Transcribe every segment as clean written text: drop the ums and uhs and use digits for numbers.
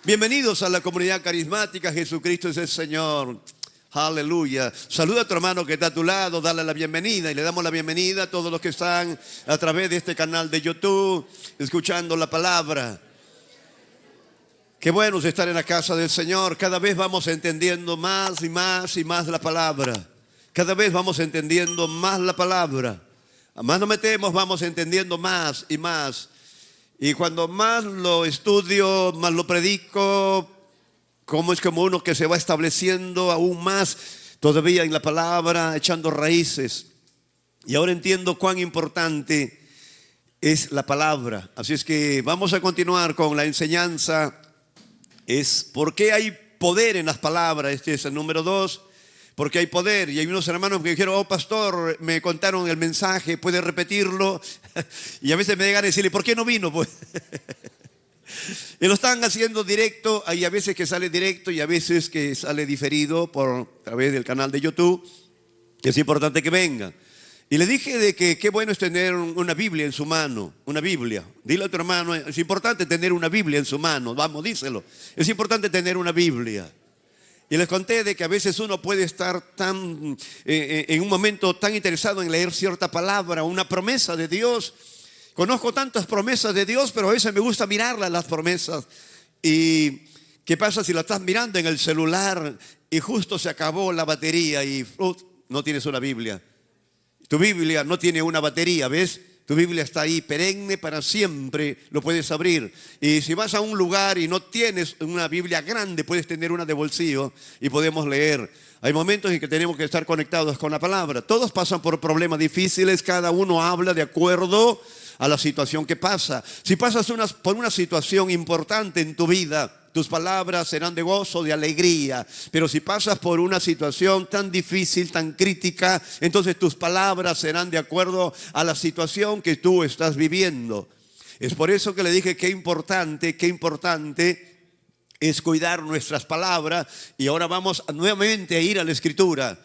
Bienvenidos a la comunidad carismática. Jesucristo es el Señor. Aleluya. Saluda a tu hermano que está a tu lado, dale la bienvenida. Y le damos la bienvenida a todos los que están a través de este canal de YouTube, escuchando la palabra. Qué bueno es estar en la casa del Señor. Cada vez vamos entendiendo más y más y más la palabra. Cada vez vamos entendiendo más la palabra. A más nos metemos, vamos entendiendo más y más. Y cuando más lo estudio, más lo predico, como es como uno que se va estableciendo aún más todavía en la palabra, echando raíces. Y ahora entiendo cuán importante es la palabra. Así es que vamos a continuar con la enseñanza. Es por qué hay poder en las palabras. Este es el número 2. Porque hay poder. Y hay unos hermanos que dijeron: oh pastor, me contaron el mensaje, ¿puede repetirlo? Y a veces me llegan a decirle: ¿por qué no vino? Pues y lo están haciendo directo. Hay a veces que sale directo y a veces que sale diferido por a través del canal de YouTube. Es importante que vengan. Y le dije de que qué bueno es tener una Biblia en su mano. Una Biblia. Dile a tu hermano: es importante tener una Biblia en su mano. Vamos, díselo. Es importante tener una Biblia. Y les conté de que a veces uno puede estar en un momento tan interesado en leer cierta palabra, una promesa de Dios. Conozco tantas promesas de Dios, pero a veces me gusta mirarlas, las promesas. ¿Y qué pasa si la estás mirando en el celular y justo se acabó la batería y no tienes una Biblia? Tu Biblia no tiene una batería, ¿ves? Tu Biblia está ahí perenne para siempre, lo puedes abrir. Y si vas a un lugar y no tienes una Biblia grande, puedes tener una de bolsillo y podemos leer. Hay momentos en que tenemos que estar conectados con la palabra. Todos pasan por problemas difíciles, cada uno habla de acuerdo a la situación que pasa. Si pasas por una situación importante en tu vida, tus palabras serán de gozo, de alegría. Pero si pasas por una situación tan difícil, tan crítica, entonces tus palabras serán de acuerdo a la situación que tú estás viviendo. Es por eso que le dije qué importante es cuidar nuestras palabras. Y ahora vamos nuevamente a ir a la Escritura.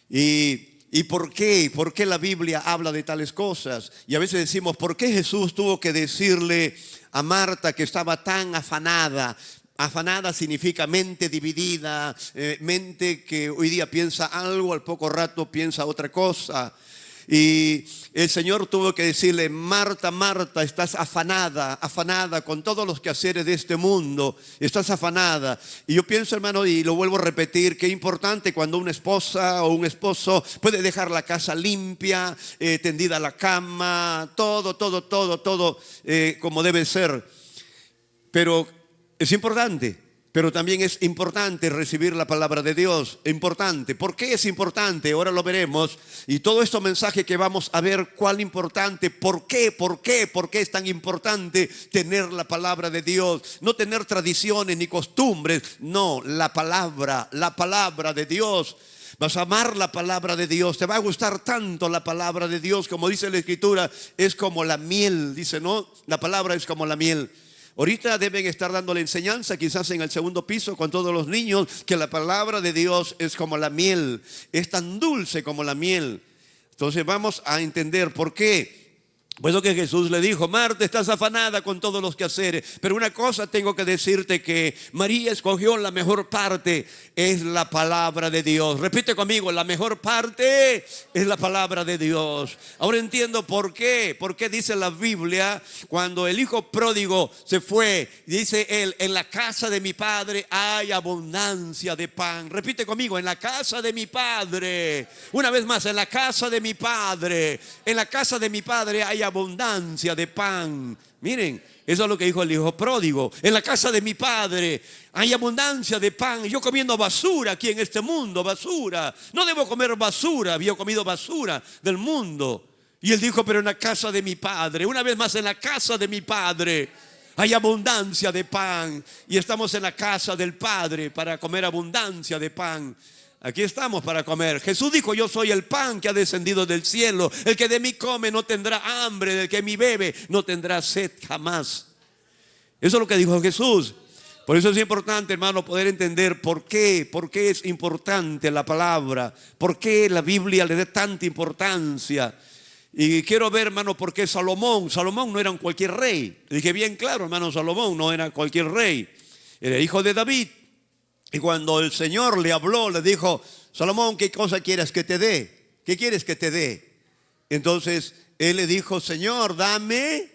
¿Y por qué? ¿Por qué la Biblia habla de tales cosas? Y a veces decimos: ¿por qué Jesús tuvo que decirle a Marta, que estaba tan afanada? Afanada significa mente dividida, mente que hoy día piensa algo, al poco rato piensa otra cosa. Y el Señor tuvo que decirle: Marta, Marta, estás afanada con todos los quehaceres de este mundo, estás afanada. Y yo pienso, hermano, y lo vuelvo a repetir, qué importante cuando una esposa o un esposo puede dejar la casa limpia, tendida la cama, todo como debe ser. Pero es importante, pero también es importante recibir la palabra de Dios. Importante. ¿Por qué es importante? Ahora lo veremos. Y todo este mensaje que vamos a ver, cuál importante, ¿por qué es tan importante tener la palabra de Dios? No tener tradiciones ni costumbres, no, la palabra de Dios. Vas a amar la palabra de Dios, te va a gustar tanto la palabra de Dios, como dice la Escritura, es como la miel, dice, ¿no? La palabra es como la miel. Ahorita deben estar dando la enseñanza, quizás en el segundo piso con todos los niños, que la palabra de Dios es como la miel, es tan dulce como la miel. Entonces vamos a entender por qué. Pues lo que Jesús le dijo: Marta, estás afanada con todos los quehaceres, pero una cosa tengo que decirte, que María escogió la mejor parte, es la palabra de Dios. Repite conmigo: la mejor parte es la palabra de Dios. Ahora entiendo por qué dice la Biblia, cuando el hijo pródigo se fue, dice él: en la casa de mi padre hay abundancia de pan. Repite conmigo: en la casa de mi padre. Una vez más: en la casa de mi padre. En la casa de mi padre hay abundancia de pan. Miren, eso es lo que dijo el hijo pródigo: en la casa de mi padre hay abundancia de pan. Yo comiendo basura aquí en este mundo, basura. No debo comer basura, había comido basura del mundo. Y él dijo: pero en la casa de mi padre. Una vez más: en la casa de mi padre hay abundancia de pan. Y estamos en la casa del Padre para comer abundancia de pan. Aquí estamos para comer. Jesús dijo: yo soy el pan que ha descendido del cielo. El que de mí come no tendrá hambre, del que de mí bebe no tendrá sed jamás. Eso es lo que dijo Jesús. Por eso es importante, hermano, poder entender por qué es importante la palabra, por qué la Biblia le da tanta importancia. Y quiero ver, hermano, por qué Salomón no era un cualquier rey. Dije bien claro, hermano, Salomón no era cualquier rey. era hijo de David. Y cuando el Señor le habló, le dijo: Salomón, ¿qué cosa quieres que te dé? ¿Qué quieres que te dé? Entonces él le dijo: Señor, dame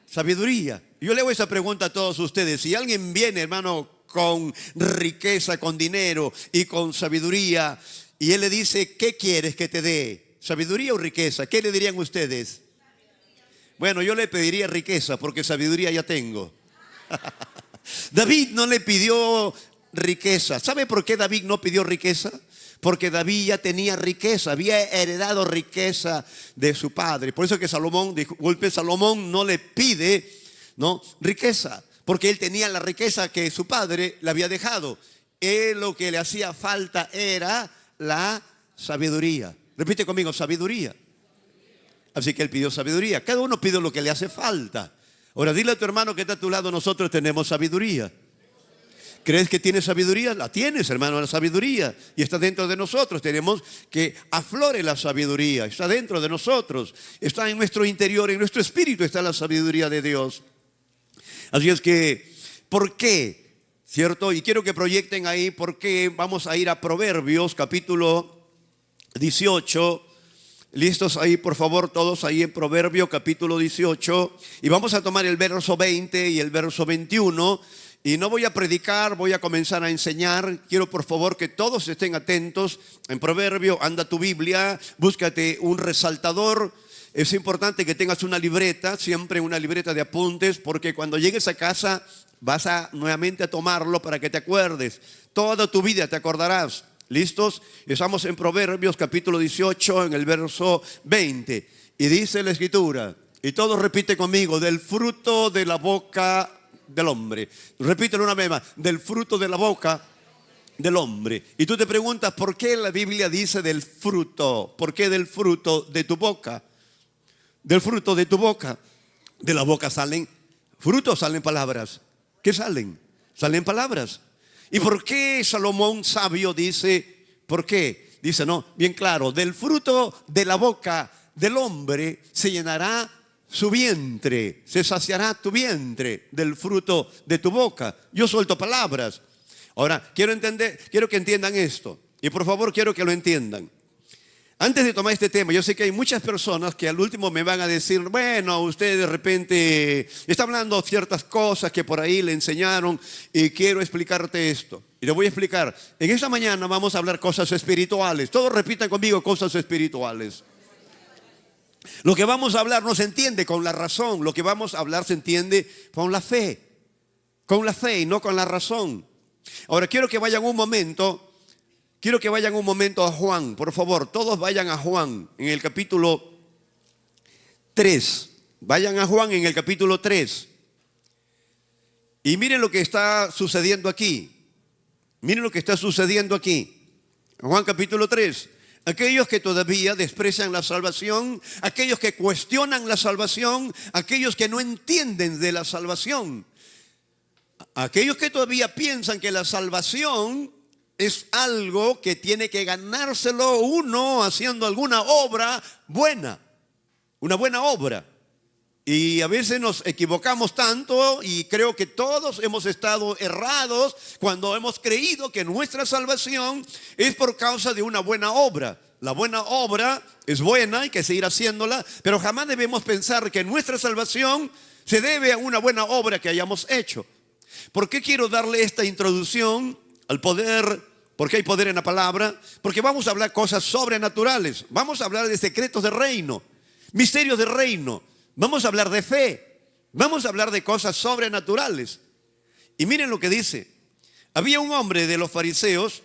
sabiduría. Yo le hago esa pregunta a todos ustedes. Si alguien viene, hermano, con riqueza, con dinero y con sabiduría, y él le dice: ¿qué quieres que te dé? ¿Sabiduría o riqueza? ¿Qué le dirían ustedes? Bueno, yo le pediría riqueza, porque sabiduría ya tengo. David no le pidió riqueza. ¿Sabe por qué David no pidió riqueza? Porque David ya tenía riqueza, había heredado riqueza de su padre. Por eso que Salomón no le pide, ¿no?, riqueza, porque él tenía la riqueza que su padre le había dejado. Él lo que le hacía falta era la sabiduría. Repite conmigo: sabiduría. Así que él pidió sabiduría. Cada uno pide lo que le hace falta. Ahora dile a tu hermano que está a tu lado: nosotros tenemos sabiduría. ¿Crees que tienes sabiduría? La tienes, hermano, la sabiduría. Y está dentro de nosotros. Tenemos que aflore la sabiduría. Está dentro de nosotros. Está en nuestro interior, en nuestro espíritu está la sabiduría de Dios. Así es que, ¿por qué? ¿Cierto? Y quiero que proyecten ahí por qué. Vamos a ir a Proverbios capítulo 18. ¿Listos ahí, por favor, todos ahí en Proverbios capítulo 18? Y vamos a tomar el verso 20 y el verso 21. Y no voy a predicar, voy a comenzar a enseñar. Quiero por favor que todos estén atentos. En Proverbio, anda tu Biblia, búscate un resaltador. Es importante que tengas una libreta, siempre una libreta de apuntes, porque cuando llegues a casa vas nuevamente a tomarlo para que te acuerdes. Toda tu vida te acordarás. ¿Listos? Estamos en Proverbios capítulo 18, en el verso 20. Y dice la Escritura, y todos repite conmigo: del fruto de la boca del hombre. Repítelo una vez más: del fruto de la boca del hombre. Y tú te preguntas: ¿por qué la Biblia dice del fruto? ¿Por qué del fruto de tu boca? Del fruto de tu boca. De la boca salen frutos, salen palabras. ¿Qué salen? Salen palabras. ¿Y por qué Salomón sabio dice? ¿Por qué? Dice, no, bien claro: del fruto de la boca del hombre se llenará su vientre, se saciará tu vientre del fruto de tu boca. Yo suelto palabras. Ahora, quiero que entiendan esto. Y por favor, quiero que lo entiendan. Antes de tomar este tema, yo sé que hay muchas personas que al último me van a decir: bueno, usted de repente está hablando ciertas cosas que por ahí le enseñaron y quiero explicarte esto. Y le voy a explicar. En esta mañana vamos a hablar cosas espirituales. Todos repitan conmigo: cosas espirituales. Lo que vamos a hablar no se entiende con la razón. Lo que vamos a hablar se entiende con la fe. Con la fe y no con la razón. Ahora quiero que vayan un momento a Juan, por favor. Todos vayan a Juan en el capítulo 3. Vayan a Juan en el capítulo 3. Y miren lo que está sucediendo aquí. Miren lo que está sucediendo aquí. Juan capítulo 3. Aquellos que todavía desprecian la salvación, aquellos que cuestionan la salvación, aquellos que no entienden de la salvación, aquellos que todavía piensan que la salvación es algo que tiene que ganárselo uno haciendo alguna obra buena, una buena obra. Y a veces nos equivocamos tanto, y creo que todos hemos estado errados cuando hemos creído que nuestra salvación es por causa de una buena obra. La buena obra es buena, hay que seguir haciéndola, pero jamás debemos pensar que nuestra salvación se debe a una buena obra que hayamos hecho. ¿Por qué quiero darle esta introducción al poder? Porque hay poder en la palabra. Porque vamos a hablar cosas sobrenaturales. Vamos a hablar de secretos de reino, misterios de reino. Vamos a hablar de fe. Vamos a hablar de cosas sobrenaturales. Y miren lo que dice. Había un hombre de los fariseos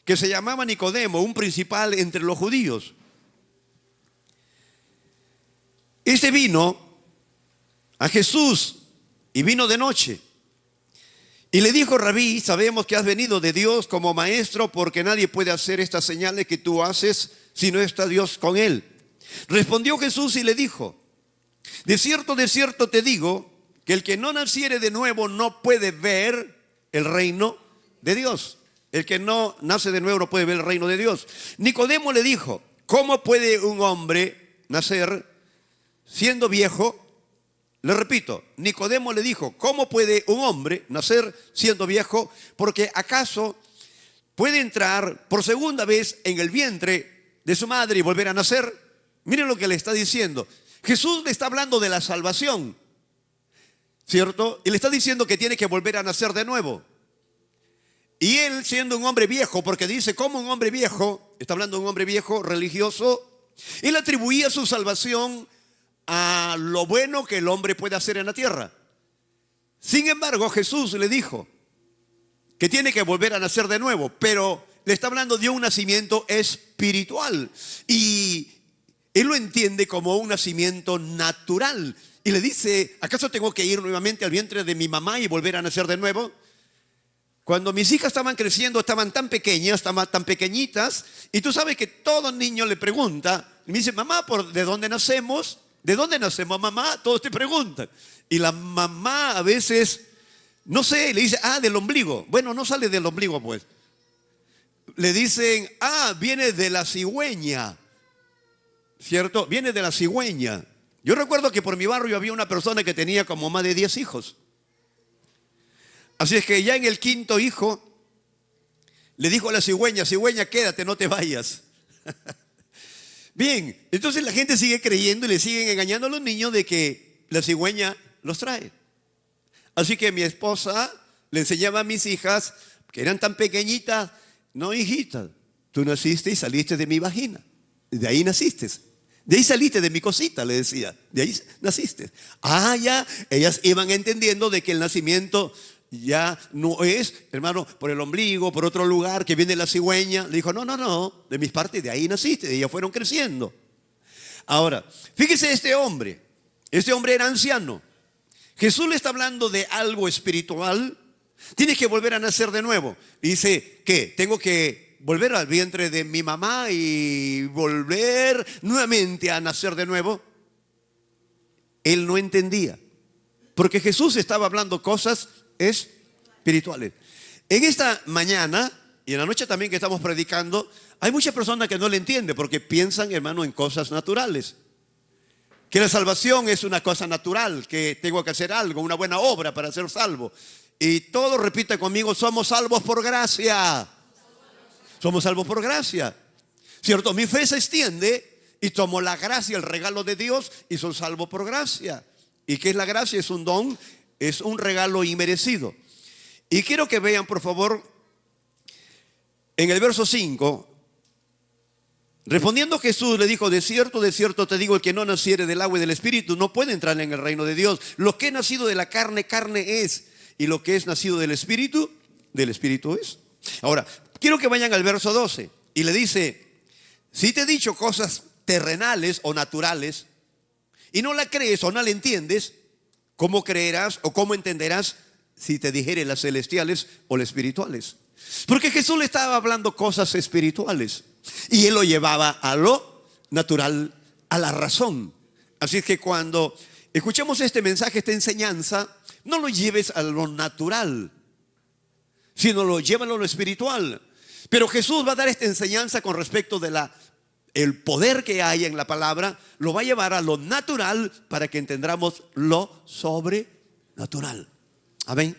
que se llamaba Nicodemo, un principal entre los judíos. Este vino a Jesús y vino de noche. Y le dijo: Rabí, sabemos que has venido de Dios como maestro, porque nadie puede hacer estas señales que tú haces si no está Dios con él. Respondió Jesús y le dijo: de cierto te digo, que el que no naciere de nuevo no puede ver el reino de Dios. El que no nace de nuevo no puede ver el reino de Dios. Nicodemo le dijo: ¿cómo puede un hombre nacer siendo viejo? Le repito, Nicodemo le dijo, ¿cómo puede un hombre nacer siendo viejo? Porque ¿acaso puede entrar por segunda vez en el vientre de su madre y volver a nacer? Miren lo que le está diciendo. Jesús le está hablando de la salvación, ¿cierto? Y le está diciendo que tiene que volver a nacer de nuevo. Y él, siendo un hombre viejo, porque dice, como un hombre viejo, está hablando de un hombre viejo religioso, él atribuía su salvación a lo bueno que el hombre puede hacer en la tierra. Sin embargo, Jesús le dijo que tiene que volver a nacer de nuevo, pero le está hablando de un nacimiento espiritual. Y él lo entiende como un nacimiento natural. Y le dice, ¿acaso tengo que ir nuevamente al vientre de mi mamá y volver a nacer de nuevo? Cuando mis hijas estaban creciendo, estaban tan pequeñas, estaban tan pequeñitas, y tú sabes que todo niño le pregunta, y me dice, mamá, ¿de dónde nacemos? ¿De dónde nacemos, mamá? Todos te preguntan. Y la mamá a veces, no sé, le dice, del ombligo. Bueno, no sale del ombligo, pues. Le dicen, viene de la cigüeña, ¿cierto? Viene de la cigüeña. Yo recuerdo que por mi barrio había una persona que tenía como más de 10 hijos. Así es que ya en el quinto hijo le dijo a la cigüeña, cigüeña, quédate, no te vayas. Bien, entonces la gente sigue creyendo y le siguen engañando a los niños de que la cigüeña los trae. Así que mi esposa le enseñaba a mis hijas, que eran tan pequeñitas, no, hijita, tú naciste y saliste de mi vagina. De ahí naciste. De ahí saliste de mi cosita, le decía. De ahí naciste. Ya, ellas iban entendiendo de que el nacimiento ya no es, hermano, por el ombligo, por otro lugar, que viene la cigüeña. Le dijo, no, de mis partes, de ahí naciste, de ellas fueron creciendo. Ahora, fíjese este hombre era anciano. Jesús le está hablando de algo espiritual. Tienes que volver a nacer de nuevo. Dice, ¿qué? Tengo que volver al vientre de mi mamá y volver nuevamente a nacer de nuevo. Él no entendía, porque Jesús estaba hablando cosas espirituales. En esta mañana y en la noche también que estamos predicando, hay muchas personas que no le entienden porque piensan, hermano, en cosas naturales. Que la salvación es una cosa natural, que tengo que hacer algo, una buena obra para ser salvo. Y todo, repite conmigo, somos salvos por gracia. Somos salvos por gracia, ¿cierto? Mi fe se extiende y tomo la gracia, el regalo de Dios, y soy salvo por gracia. ¿Y qué es la gracia? Es un don, es un regalo inmerecido. Y quiero que vean, por favor, en el verso 5, respondiendo Jesús le dijo, de cierto te digo, el que no naciere del agua y del Espíritu no puede entrar en el reino de Dios. Lo que es nacido de la carne, carne es, y lo que es nacido del Espíritu es. Ahora, quiero que vayan al verso 12, y le dice, si te he dicho cosas terrenales o naturales, y no la crees o no la entiendes, ¿cómo creerás o cómo entenderás si te dijere las celestiales o las espirituales? Porque Jesús le estaba hablando cosas espirituales y él lo llevaba a lo natural, a la razón. Así es que cuando escuchemos este mensaje, esta enseñanza, no lo lleves a lo natural, sino lo llévalo a lo espiritual. Pero Jesús va a dar esta enseñanza con respecto de el poder que hay en la palabra, lo va a llevar a lo natural para que entendamos lo sobrenatural. Amén.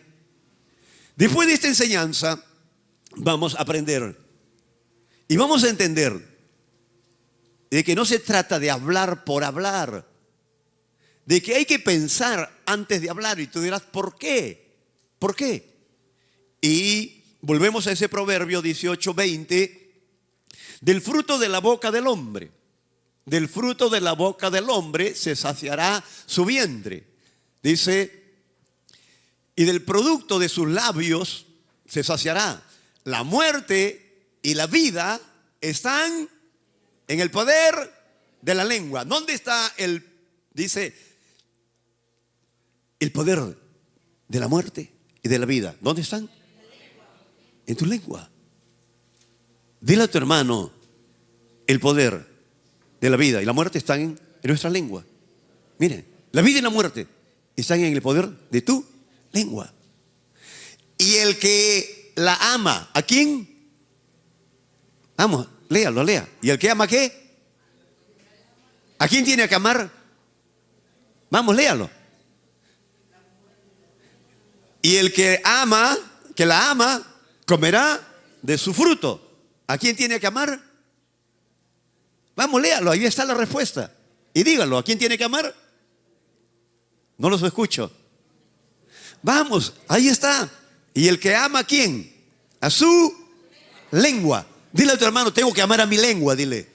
Después de esta enseñanza vamos a aprender y vamos a entender de que no se trata de hablar por hablar, de que hay que pensar antes de hablar. Y tú dirás, ¿por qué? ¿Por qué? Y volvemos a ese proverbio 18:20. Del fruto de la boca del hombre, del fruto de la boca del hombre se saciará su vientre. Dice, y del producto de sus labios se saciará. La muerte y la vida están en el poder de la lengua. ¿Dónde está dice, el poder de la muerte y de la vida? ¿Dónde están? En tu lengua. Dile a tu hermano, el poder de la vida y la muerte están en nuestra lengua. Miren, la vida y la muerte están en el poder de tu lengua. Y el que la ama, ¿a quién? Vamos, léalo, lea. ¿Y el que ama qué? ¿A quién tiene que amar? Vamos, léalo. Y el que la ama, comerá de su fruto. ¿A quién tiene que amar? Vamos, léalo, ahí está la respuesta. Y dígalo, ¿a quién tiene que amar? No los escucho. Vamos, ahí está. ¿Y el que ama a quién? A su lengua. Dile a tu hermano, tengo que amar a mi lengua, dile.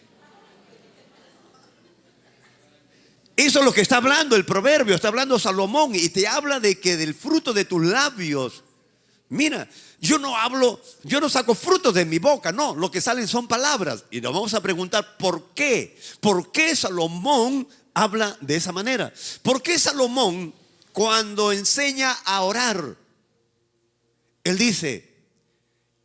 Eso es lo que está hablando el proverbio, está hablando Salomón y te habla de que del fruto de tus labios. Mira, yo no saco frutos de mi boca, no, lo que salen son palabras. Y nos vamos a preguntar ¿por qué? ¿Por qué Salomón habla de esa manera? ¿Por qué Salomón cuando enseña a orar, él dice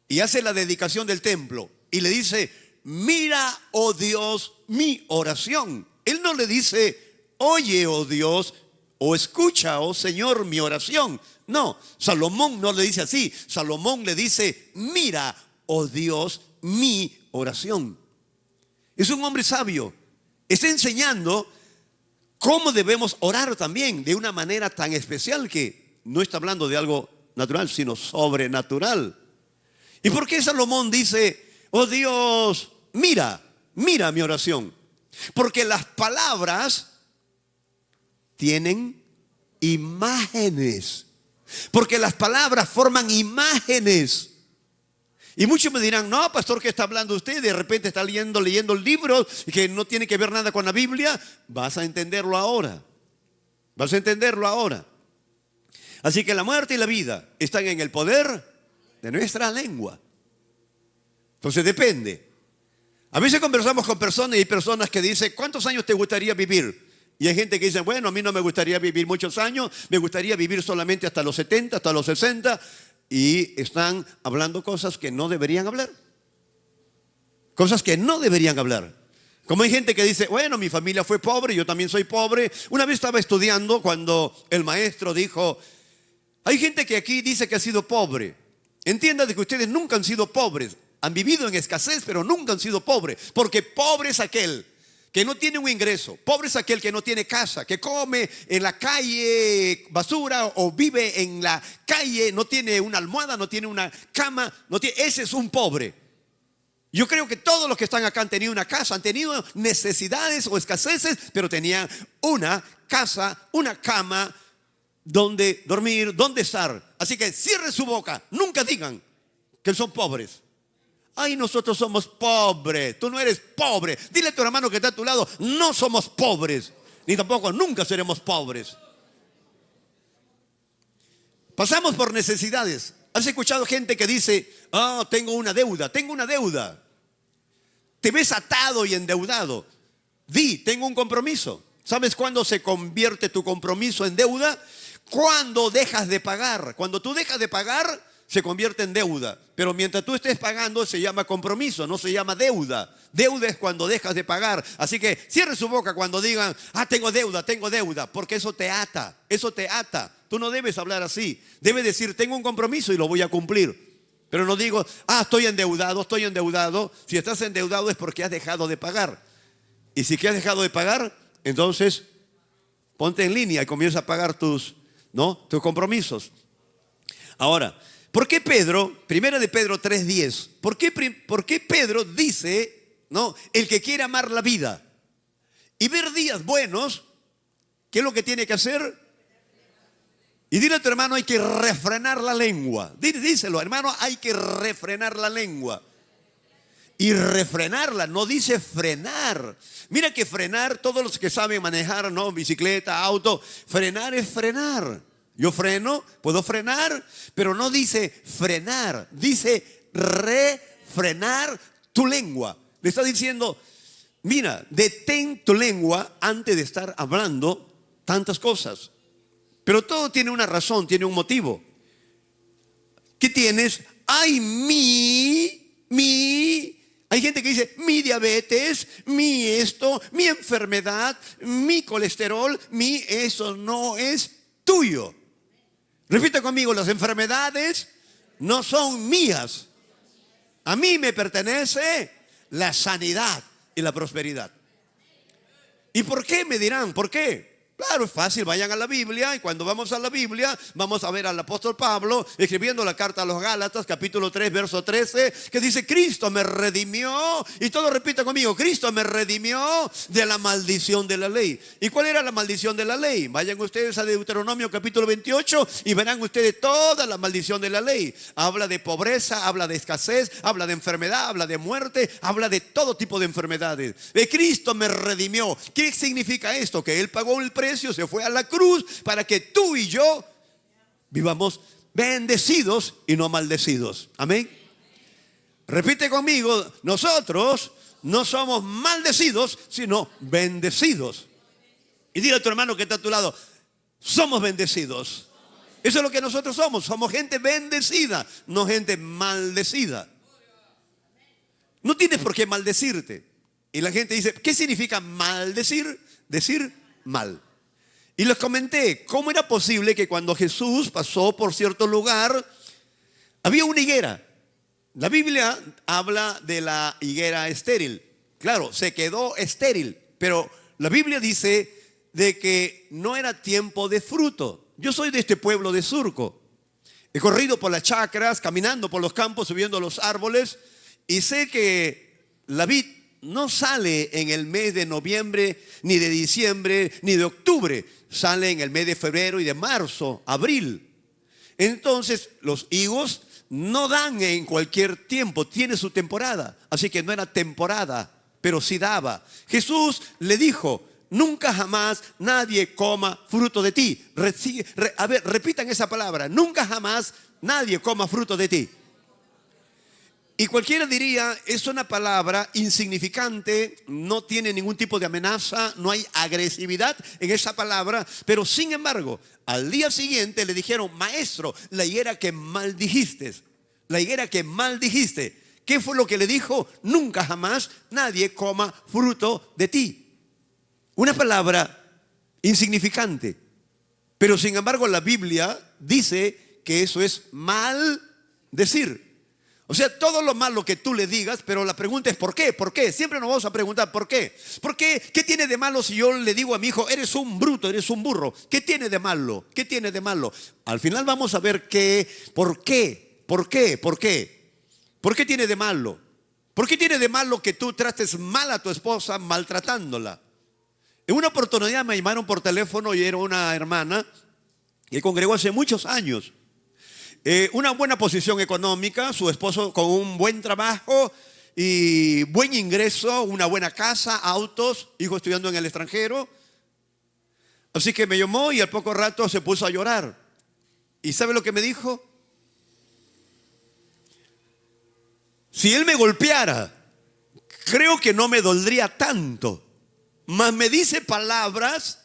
y hace la dedicación del templo y le dice, mira, oh Dios, mi oración? Él no le dice, oye, oh Dios, o escucha, oh Señor, mi oración. No, Salomón no le dice así. Salomón le dice, mira, oh Dios, mi oración. Es un hombre sabio. Está enseñando cómo debemos orar también de una manera tan especial que no está hablando de algo natural, sino sobrenatural. ¿Y por qué Salomón dice, oh Dios, mira mi oración? Porque las palabras tienen imágenes. Porque las palabras forman imágenes. Y muchos me dirán, no, pastor, ¿qué está hablando usted? De repente está leyendo libros que no tiene que ver nada con la Biblia. Vas a entenderlo ahora. Vas a entenderlo ahora. Así que la muerte y la vida están en el poder de nuestra lengua. Entonces depende. A veces conversamos con personas y hay personas que dicen, ¿cuántos años te gustaría vivir? Y hay gente que dice, bueno, a mí no me gustaría vivir muchos años, me gustaría vivir solamente hasta los 70, hasta los 60. Y están hablando cosas que no deberían hablar. Cosas que no deberían hablar. Como hay gente que dice, bueno, mi familia fue pobre, yo también soy pobre. Una vez estaba estudiando cuando el maestro dijo, hay gente que aquí dice que ha sido pobre. Entiendan de que ustedes nunca han sido pobres. Han vivido en escasez, pero nunca han sido pobres. Porque pobre es aquel que no tiene un ingreso. Pobre es aquel que no tiene casa, que come en la calle basura o vive en la calle, no tiene una almohada, no tiene una cama, ese es un pobre. Yo creo que todos los que están acá han tenido una casa, han tenido necesidades o escaseces, pero tenían una casa, una cama, donde dormir, donde estar. Así que cierren su boca, nunca digan que son pobres. Ay, nosotros somos pobres. Tú no eres pobre. Dile a tu hermano que está a tu lado, no somos pobres, ni tampoco nunca seremos pobres. Pasamos por necesidades. ¿Has escuchado gente que dice, tengo una deuda? Te ves atado y endeudado. Tengo un compromiso. ¿Sabes cuándo se convierte tu compromiso en deuda? Cuando dejas de pagar. Cuando tú dejas de pagar, se convierte en deuda. Pero mientras tú estés pagando, se llama compromiso, no se llama deuda. Deuda es cuando dejas de pagar. Así que cierre su boca cuando digan, tengo deuda, porque eso te ata. Tú no debes hablar así. Debes decir, tengo un compromiso y lo voy a cumplir. Pero no digo, estoy endeudado. Si estás endeudado es porque has dejado de pagar. Y si has dejado de pagar, entonces ponte en línea y comienza a pagar tus compromisos. Ahora, ¿por qué Pedro, primera de Pedro 3:10, ¿por qué Pedro dice, el que quiere amar la vida y ver días buenos, qué es lo que tiene que hacer? Y dile a tu hermano, hay que refrenar la lengua. Díselo, hermano, hay que refrenar la lengua. Y refrenarla, no dice frenar. Mira que frenar, todos los que saben manejar, bicicleta, auto, frenar es frenar. Yo freno, puedo frenar, pero no dice frenar, dice refrenar tu lengua. Le está diciendo, mira, detén tu lengua antes de estar hablando tantas cosas. Pero todo tiene una razón, tiene un motivo. ¿Qué tienes? Hay gente que dice, mi diabetes, mi esto, mi enfermedad, mi colesterol, eso no es tuyo. Repita conmigo, las enfermedades no son mías. A mí me pertenece la sanidad y la prosperidad. ¿Y por qué? Me dirán, ¿por qué? Claro, es fácil, vayan a la Biblia, y cuando vamos a la Biblia vamos a ver al apóstol Pablo escribiendo la carta a los Gálatas, capítulo 3, verso 13, que dice: Cristo me redimió, y todo repita conmigo: Cristo me redimió de la maldición de la ley. ¿Y cuál era la maldición de la ley? Vayan ustedes a Deuteronomio capítulo 28 y verán ustedes toda la maldición de la ley. Habla de pobreza, habla de escasez, habla de enfermedad, habla de muerte, habla de todo tipo de enfermedades. Cristo me redimió. ¿Qué significa esto? Que Él pagó el precio, se fue a la cruz para que tú y yo vivamos bendecidos y no maldecidos. Amén. Repite conmigo: nosotros no somos maldecidos, sino bendecidos. Y dile a tu hermano que está a tu lado: somos bendecidos. Eso es lo que nosotros somos. Somos gente bendecida, no gente maldecida. No tienes por qué maldecirte. Y la gente dice: ¿qué significa maldecir? Decir mal. Y les comenté cómo era posible que cuando Jesús pasó por cierto lugar había una higuera. La Biblia habla de la higuera estéril. Claro, se quedó estéril, pero la Biblia dice de que no era tiempo de fruto. Yo soy de este pueblo de Surco. He corrido por las chacras, caminando por los campos, subiendo los árboles, y sé que la vid no sale en el mes de noviembre, ni de diciembre, ni de octubre. Sale en el mes de febrero y de marzo, abril. Entonces los higos no dan en cualquier tiempo, tiene su temporada. Así que no era temporada, pero sí daba. Jesús le dijo: nunca jamás nadie coma fruto de ti. A ver, repitan esa palabra: nunca jamás nadie coma fruto de ti. Y cualquiera diría: es una palabra insignificante, no tiene ningún tipo de amenaza, no hay agresividad en esa palabra. Pero sin embargo, al día siguiente le dijeron: maestro, la higuera que maldijiste, la higuera que maldijiste. ¿Qué fue lo que le dijo? Nunca jamás nadie coma fruto de ti. Una palabra insignificante, pero sin embargo la Biblia dice que eso es maldecir. O sea, todo lo malo que tú le digas, pero la pregunta es ¿por qué? ¿Por qué? Siempre nos vamos a preguntar ¿por qué? ¿Por qué? ¿Qué tiene de malo si yo le digo a mi hijo: eres un bruto, eres un burro? ¿Qué tiene de malo? ¿Qué tiene de malo? Al final vamos a ver ¿por qué? ¿Por qué? ¿Por qué? ¿Por qué tiene de malo? ¿Por qué tiene de malo que tú trates mal a tu esposa maltratándola? En una oportunidad me llamaron por teléfono y era una hermana que congregó hace muchos años. Una buena posición económica, su esposo con un buen trabajo y buen ingreso, una buena casa, autos, hijo estudiando en el extranjero. Así que me llamó y al poco rato se puso a llorar. ¿Y sabe lo que me dijo? Si él me golpeara, creo que no me dolería tanto, mas me dice palabras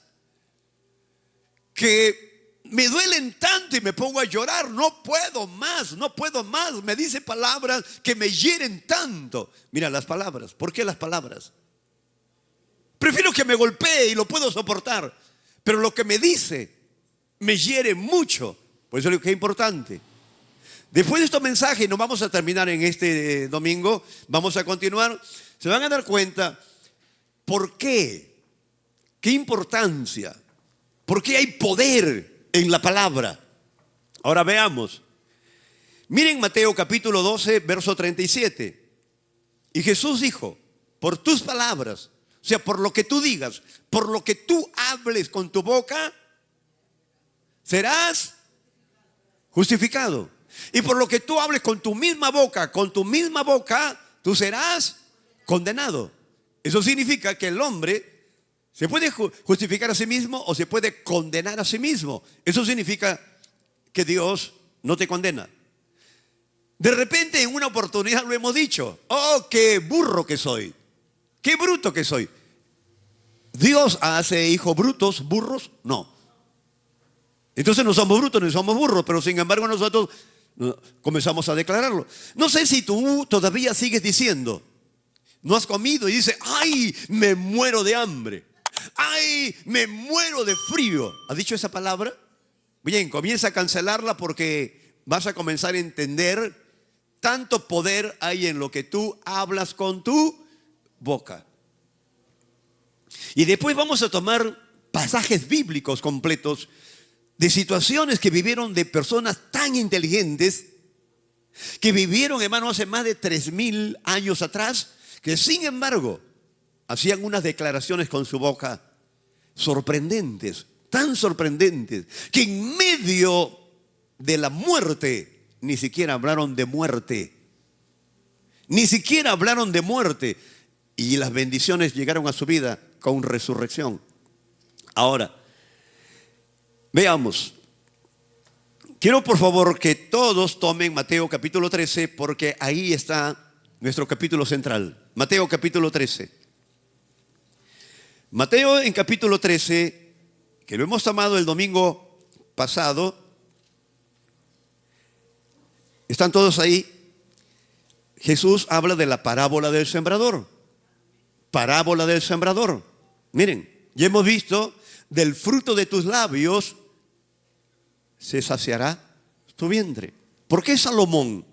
que me duelen tanto y me pongo a llorar. No puedo más, no puedo más. Me dice palabras que me hieren tanto. Mira las palabras. ¿Por qué las palabras? Prefiero que me golpee y lo puedo soportar, pero lo que me dice me hiere mucho. Por eso es lo que es importante. Después de estos mensajes, no vamos a terminar en este domingo, vamos a continuar. Se van a dar cuenta por qué, qué importancia, por qué hay poder en la palabra. Ahora veamos. Miren Mateo capítulo 12, verso 37. Y Jesús dijo: por tus palabras, o sea, por lo que tú digas, por lo que tú hables con tu boca, serás justificado. Y por lo que tú hables con tu misma boca, tú serás condenado. Eso significa que el hombre se puede justificar a sí mismo o se puede condenar a sí mismo. Eso significa que Dios no te condena. De repente en una oportunidad lo hemos dicho: oh, qué burro que soy, qué bruto que soy. ¿Dios hace hijos brutos, burros? No. Entonces no somos brutos ni somos burros, pero sin embargo nosotros comenzamos a declararlo. No sé si tú todavía sigues diciendo: no has comido, y dices: ay, me muero de hambre, ay, me muero de frío. ¿Has dicho esa palabra? Bien, comienza a cancelarla, porque vas a comenzar a entender tanto poder hay en lo que tú hablas con tu boca. Y después vamos a tomar pasajes bíblicos completos de situaciones que vivieron de personas tan inteligentes, que vivieron, hermano, hace más de 3000 años atrás, que sin embargo hacían unas declaraciones con su boca sorprendentes, tan sorprendentes, que en medio de la muerte ni siquiera hablaron de muerte. Ni siquiera hablaron de muerte. Y las bendiciones llegaron a su vida con resurrección. Ahora, veamos. Quiero por favor que todos tomen Mateo capítulo 13, porque ahí está nuestro capítulo central. Mateo capítulo 13. Mateo en capítulo 13, que lo hemos tomado el domingo pasado. ¿Están todos ahí? Jesús habla de la parábola del sembrador. Parábola del sembrador. Miren, ya hemos visto, del fruto de tus labios se saciará tu vientre. ¿Por qué Salomón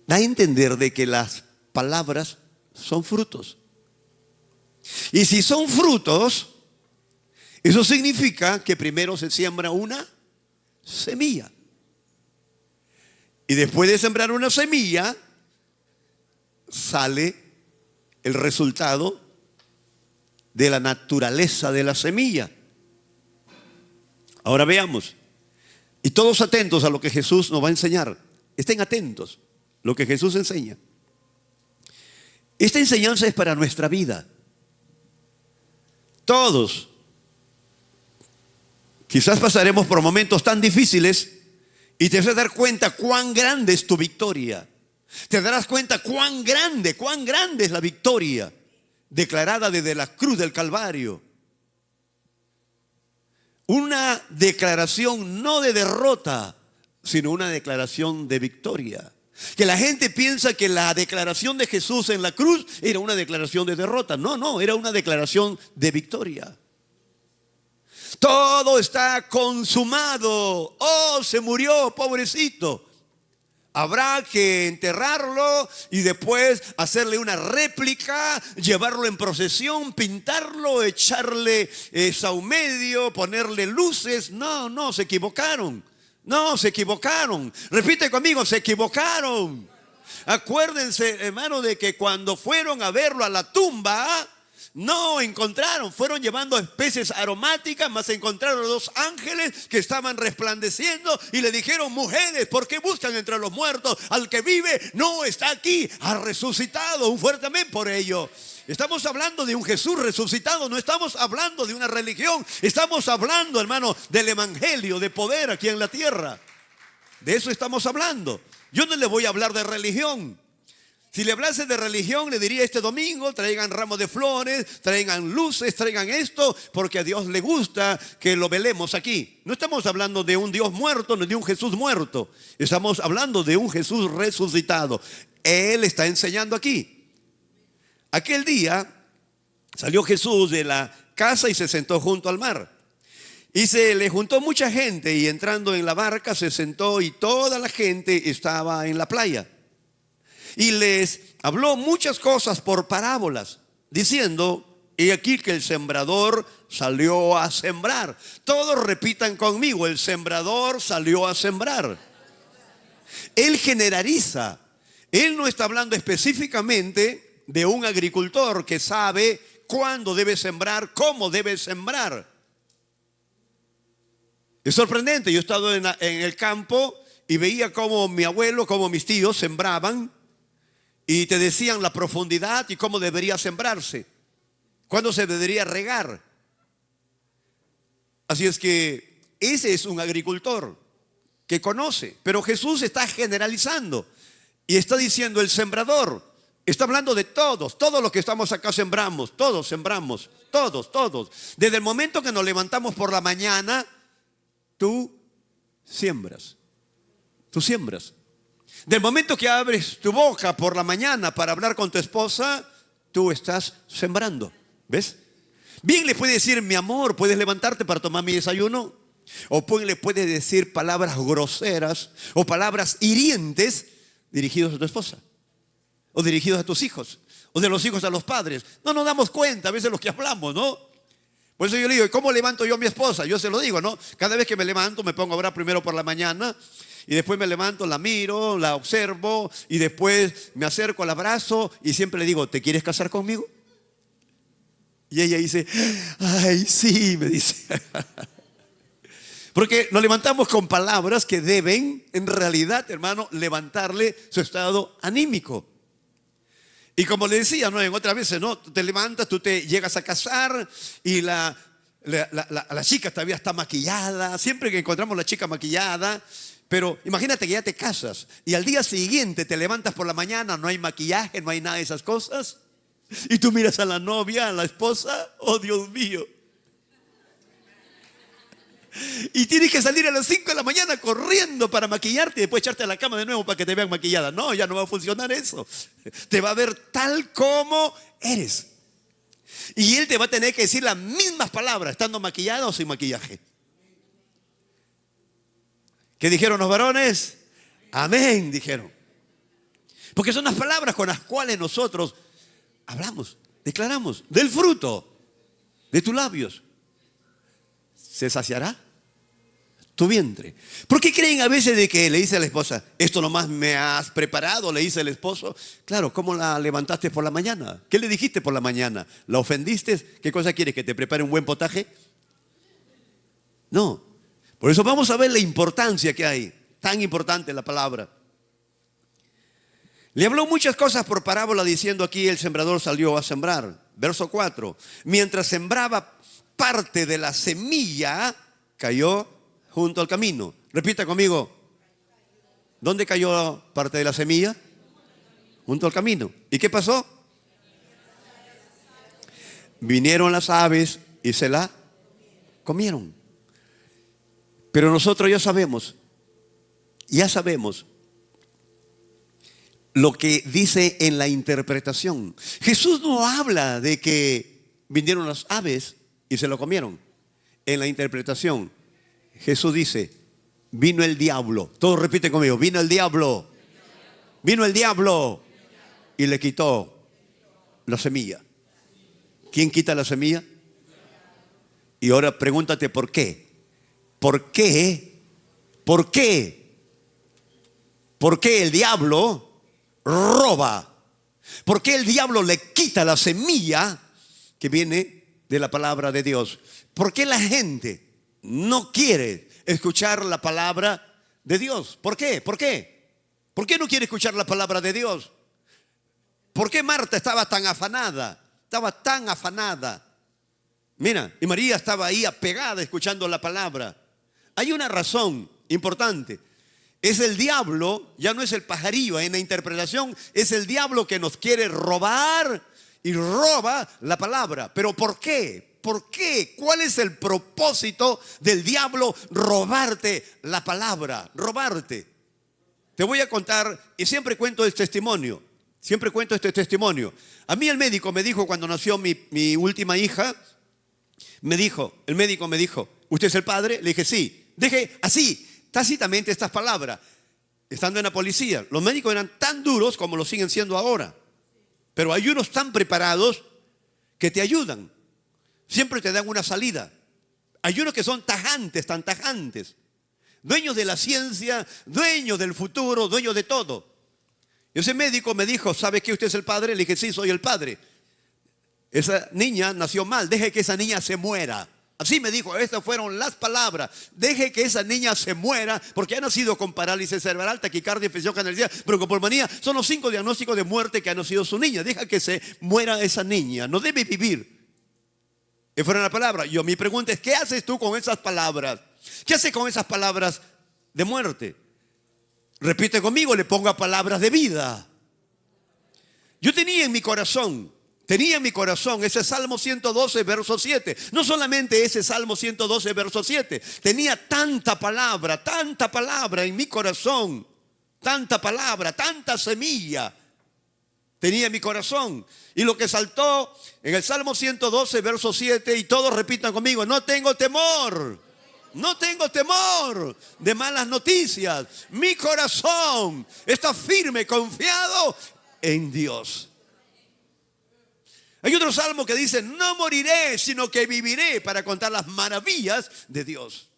da a entender de que las palabras son frutos? Y si son frutos, eso significa que primero se siembra una semilla. Y después de sembrar una semilla, sale el resultado de la naturaleza de la semilla. Ahora veamos. Y todos atentos a lo que Jesús nos va a enseñar. Estén atentos a lo que Jesús enseña. Esta enseñanza es para nuestra vida. Todos. Quizás pasaremos por momentos tan difíciles y te vas a dar cuenta cuán grande es tu victoria. Te darás cuenta cuán grande es la victoria declarada desde la cruz del Calvario. Una declaración no de derrota, sino una declaración de victoria. Que la gente piensa que la declaración de Jesús en la cruz era una declaración de derrota. No, era una declaración de victoria. Todo está consumado. Oh, se murió, pobrecito. Habrá que enterrarlo y después hacerle una réplica, llevarlo en procesión, pintarlo, echarle saumerio, ponerle luces. No, se equivocaron. No, se equivocaron. Repite conmigo, se equivocaron. Acuérdense, hermano, de que cuando fueron a verlo a la tumba, no encontraron, fueron llevando especies aromáticas, mas encontraron a 2 ángeles que estaban resplandeciendo y le dijeron: mujeres, ¿por qué buscan entre los muertos al que vive? No está aquí, ha resucitado. Un fuerte amén por ello. Estamos hablando de un Jesús resucitado, no estamos hablando de una religión, estamos hablando, hermano, del evangelio, de poder aquí en la tierra. De eso estamos hablando. Yo no le voy a hablar de religión. Si le hablase de religión, le diría este domingo: traigan ramos de flores, traigan luces, traigan esto, porque a Dios le gusta que lo velemos aquí. No estamos hablando de un Dios muerto, ni de un Jesús muerto. Estamos hablando de un Jesús resucitado. Él está enseñando aquí. Aquel día salió Jesús de la casa y se sentó junto al mar. Y se le juntó mucha gente, y entrando en la barca se sentó, y toda la gente estaba en la playa. Y les habló muchas cosas por parábolas, diciendo: he aquí que el sembrador salió a sembrar. Todos repitan conmigo: el sembrador salió a sembrar. Él generaliza. Él no está hablando específicamente de un agricultor que sabe cuándo debe sembrar, cómo debe sembrar. Es sorprendente. Yo he estado en el campo y veía cómo mi abuelo, cómo mis tíos sembraban. Y te decían la profundidad y cómo debería sembrarse, cuándo se debería regar. Así es que ese es un agricultor que conoce. Pero Jesús está generalizando y está diciendo: el sembrador. Está hablando de todos los que estamos acá sembramos, todos sembramos, todos. Desde el momento que nos levantamos por la mañana, tú siembras. Del momento que abres tu boca por la mañana para hablar con tu esposa, tú estás sembrando. ¿Ves? Bien le puede decir: mi amor, ¿puedes levantarte para tomar mi desayuno? O le puede decir palabras groseras o palabras hirientes dirigidas a tu esposa. o dirigidos a tus hijos, o de los hijos a los padres. No nos damos cuenta a veces lo que hablamos, ¿no? Por eso yo le digo, ¿cómo levanto yo a mi esposa? Yo se lo digo, ¿no? Cada vez que me levanto me pongo a orar primero por la mañana y después me levanto, la miro, la observo y después me acerco al abrazo y siempre le digo, ¿te quieres casar conmigo? Y ella dice, ay, sí, me dice. Porque nos levantamos con palabras que deben, en realidad, hermano, levantarle su estado anímico. Y como le decía, ¿no? En otras veces, ¿no? Tú te levantas, tú te llegas a casar y la chica todavía está maquillada. Siempre que encontramos la chica maquillada. Pero imagínate que ya te casas y al día siguiente te levantas por la mañana, no hay maquillaje, no hay nada de esas cosas. Y tú miras a la novia, a la esposa, oh Dios mío. Y tienes que salir a las 5 de la mañana corriendo para maquillarte y después echarte a la cama de nuevo para que te vean maquillada. No, ya no va a funcionar eso. Te va a ver tal como eres. Y él te va a tener que decir las mismas palabras, estando maquillada o sin maquillaje. ¿Qué dijeron los varones? Amén, dijeron. Porque son las palabras con las cuales nosotros hablamos, declaramos del fruto de tus labios. ¿Se saciará tu vientre? ¿Por qué creen a veces de que le dice a la esposa, esto nomás me has preparado? Le dice el esposo. Claro, ¿cómo la levantaste por la mañana? ¿Qué le dijiste por la mañana? ¿La ofendiste? ¿Qué cosa quieres? ¿Que te prepare un buen potaje? No. Por eso vamos a ver la importancia que hay. Tan importante la palabra. Le habló muchas cosas por parábola diciendo aquí el sembrador salió a sembrar. Verso 4. Mientras sembraba, parte de la semilla cayó junto al camino. Repita conmigo. ¿Dónde cayó parte de la semilla? Junto al camino. ¿Y qué pasó? Vinieron las aves y se la comieron. Pero nosotros ya sabemos lo que dice en la interpretación. Jesús no habla de que vinieron las aves y se lo comieron. En la interpretación, Jesús dice, vino el diablo. Todos repiten conmigo, vino el diablo. Vino el diablo y le quitó la semilla. ¿Quién quita la semilla? Y ahora pregúntate por qué. ¿Por qué? ¿Por qué? ¿Por qué el diablo roba? ¿Por qué el diablo le quita la semilla que viene de la palabra de Dios? ¿Por qué la gente no quiere escuchar la palabra de Dios? ¿Por qué? ¿Por qué? ¿Por qué no quiere escuchar la palabra de Dios? ¿Por qué Marta estaba tan afanada? Estaba tan afanada. Mira, y María estaba ahí apegada escuchando la palabra. Hay una razón importante. Es el diablo, ya no es el pajarillo. En la interpretación es el diablo que nos quiere robar y roba la palabra. ¿Pero por qué? ¿Por qué? ¿Cuál es el propósito del diablo robarte la palabra? Robarte. Te voy a contar, y siempre cuento el testimonio. Siempre cuento este testimonio. A mí el médico me dijo cuando nació mi última hija, el médico me dijo, ¿usted es el padre? Le dije, sí. Deje así, tácitamente estas palabras. Estando en la policía, los médicos eran tan duros como lo siguen siendo ahora. Pero hay unos tan preparados que te ayudan. Siempre te dan una salida. Hay unos que son tajantes, tan tajantes. Dueños de la ciencia, dueños del futuro, dueños de todo. Y ese médico me dijo, ¿sabe que usted es el padre? Le dije, sí, soy el padre. Esa niña nació mal, deje que esa niña se muera. Así me dijo, estas fueron las palabras. Deje que esa niña se muera porque ha nacido con parálisis cerebral, taquicardia, infección canalizada, broncopulmonía. Son los 5 diagnósticos de muerte que ha nacido su niña. Deja que se muera esa niña, no debe vivir. Y fueron las palabras. Mi pregunta es, ¿qué haces tú con esas palabras? ¿Qué haces con esas palabras de muerte? Repite conmigo, le ponga palabras de vida. Yo tenía en mi corazón ese Salmo 112, verso 7. No solamente ese Salmo 112, verso 7. Tenía tanta palabra en mi corazón. Tanta palabra, tanta semilla tenía en mi corazón. Y lo que saltó en el Salmo 112, verso 7, y todos repitan conmigo, no tengo temor. No tengo temor de malas noticias. Mi corazón está firme, confiado en Dios. Hay otro salmo que dice, no moriré, sino que viviré para contar las maravillas de Dios.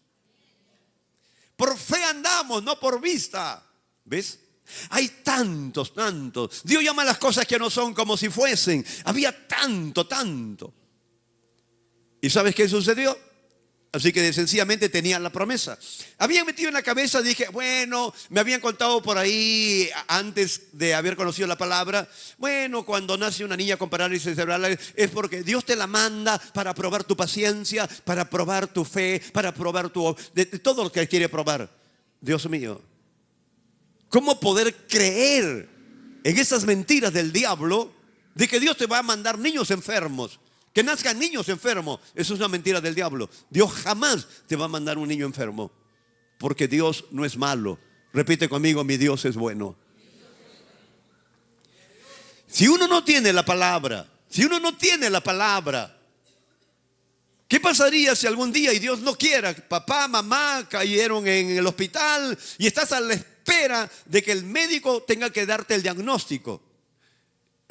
Por fe andamos, no por vista. ¿Ves? Hay tantos. Dios llama las cosas que no son como si fuesen. Había tanto. ¿Y sabes qué sucedió? Así que sencillamente tenían la promesa. Habían metido en la cabeza, dije, bueno, me habían contado por ahí antes de haber conocido la palabra. Bueno, cuando nace una niña con parálisis cerebral es porque Dios te la manda para probar tu paciencia, para probar tu fe, para probar de todo lo que quiere probar. Dios mío, ¿cómo poder creer en esas mentiras del diablo de que Dios te va a mandar niños enfermos? Que nazcan niños enfermos. Eso es una mentira del diablo. Dios jamás te va a mandar un niño enfermo, porque Dios no es malo. Repite conmigo, mi Dios es bueno. Si uno no tiene la palabra, ¿qué pasaría si algún día, y Dios no quiera, papá, mamá cayeron en el hospital y estás a la espera de que el médico tenga que darte el diagnóstico?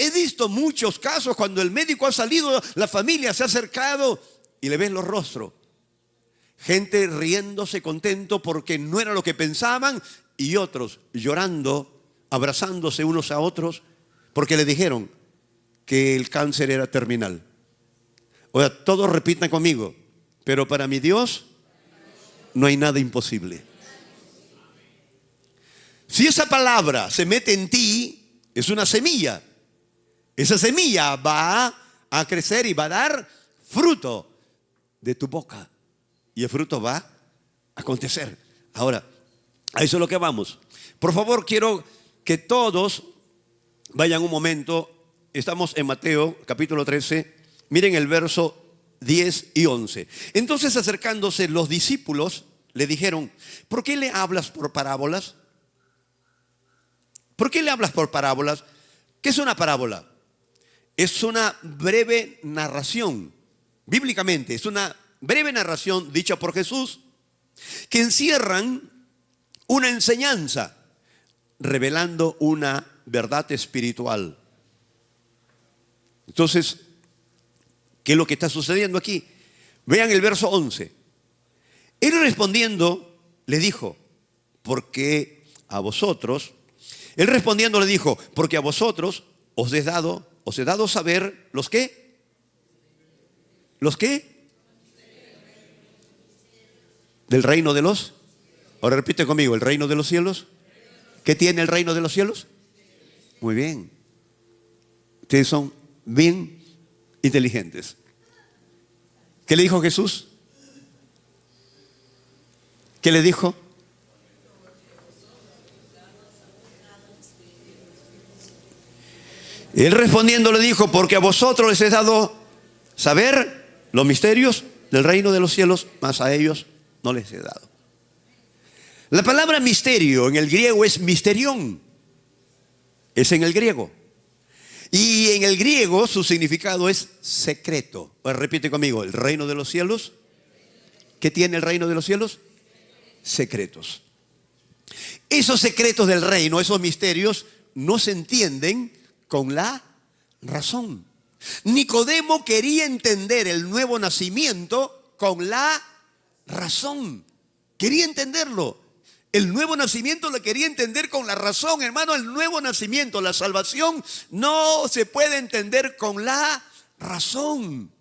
He visto muchos casos cuando el médico ha salido, la familia se ha acercado y le ves los rostros. Gente riéndose, contento porque no era lo que pensaban, y otros llorando, abrazándose unos a otros porque le dijeron que el cáncer era terminal. O sea, todos repitan conmigo, pero para mi Dios no hay nada imposible. Si esa palabra se mete en ti, es una semilla. Esa semilla va a crecer y va a dar fruto de tu boca. Y el fruto va a acontecer. Ahora, a eso es lo que vamos. Por favor, quiero que todos vayan un momento. Estamos en Mateo capítulo 13. Miren el verso 10 y 11. Entonces, acercándose los discípulos, le dijeron, ¿por qué le hablas por parábolas? ¿Por qué le hablas por parábolas? ¿Qué es una parábola? Es una breve narración, bíblicamente, es una breve narración dicha por Jesús, que encierran una enseñanza, revelando una verdad espiritual. Entonces, ¿qué es lo que está sucediendo aquí? Vean el verso 11. Él respondiendo le dijo, porque a vosotros, él respondiendo le dijo, porque a vosotros os he dado saber los qué. ¿Los qué? Del reino de los. Ahora repite conmigo, el reino de los cielos. ¿Qué tiene el reino de los cielos? Muy bien. Ustedes son bien inteligentes. ¿Qué le dijo Jesús? ¿Qué le dijo? Él respondiendo le dijo, porque a vosotros les he dado saber los misterios del reino de los cielos, mas a ellos no les he dado. La palabra misterio en el griego es misterión. Es en el griego. Y en el griego su significado es secreto. Pues repite conmigo, el reino de los cielos. ¿Qué tiene el reino de los cielos? Secretos. Esos secretos del reino, esos misterios, no se entienden con la razón. Nicodemo quería entender el nuevo nacimiento con la razón. Quería entenderlo. El nuevo nacimiento lo quería entender con la razón, hermano. El nuevo nacimiento, la salvación, no se puede entender con la razón.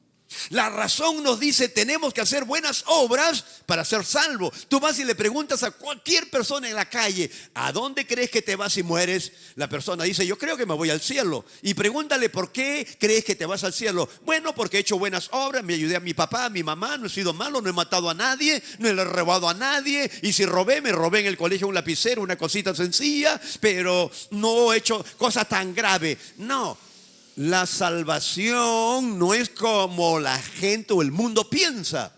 La razón nos dice, tenemos que hacer buenas obras para ser salvos. Tú vas y le preguntas a cualquier persona en la calle, ¿a dónde crees que te vas si mueres? La persona dice, yo creo que me voy al cielo. Y pregúntale, ¿por qué crees que te vas al cielo? Bueno, porque he hecho buenas obras, me ayudé a mi papá, a mi mamá, no he sido malo, no he matado a nadie, no le he robado a nadie. Y si robé, me robé en el colegio un lapicero, una cosita sencilla, pero no he hecho cosas tan graves. No. La salvación no es como la gente o el mundo piensa.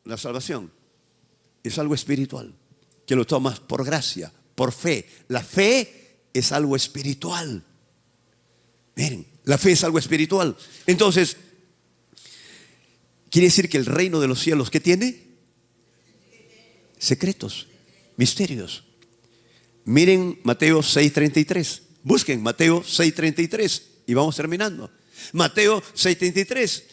La salvación es algo espiritual, que lo tomas por gracia, por fe. La fe es algo espiritual. Miren, la fe es algo espiritual. Entonces, quiere decir que el reino de los cielos, ¿qué tiene? Secretos, misterios. Miren Mateo 6:33. Busquen Mateo 6:33 y vamos terminando. Mateo 6:33.